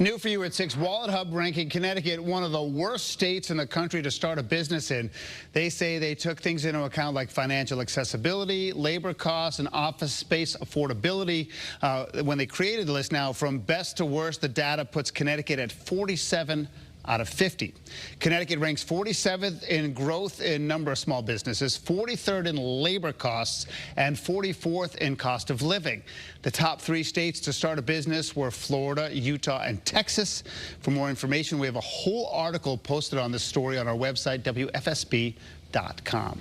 New for you at 6, Wallet Hub ranking Connecticut one of the worst states in the country to start a business in. They say they took things into account like financial accessibility, labor costs, and office space affordability when they created the list. Now, from best to worst, the data puts Connecticut at 47 out of 50. Connecticut ranks 47th in growth in number of small businesses, 43rd in labor costs, and 44th in cost of living. The top 3 states to start a business were Florida, Utah, and Texas. For more information, we have a whole article posted on this story on our website, WFSB.com.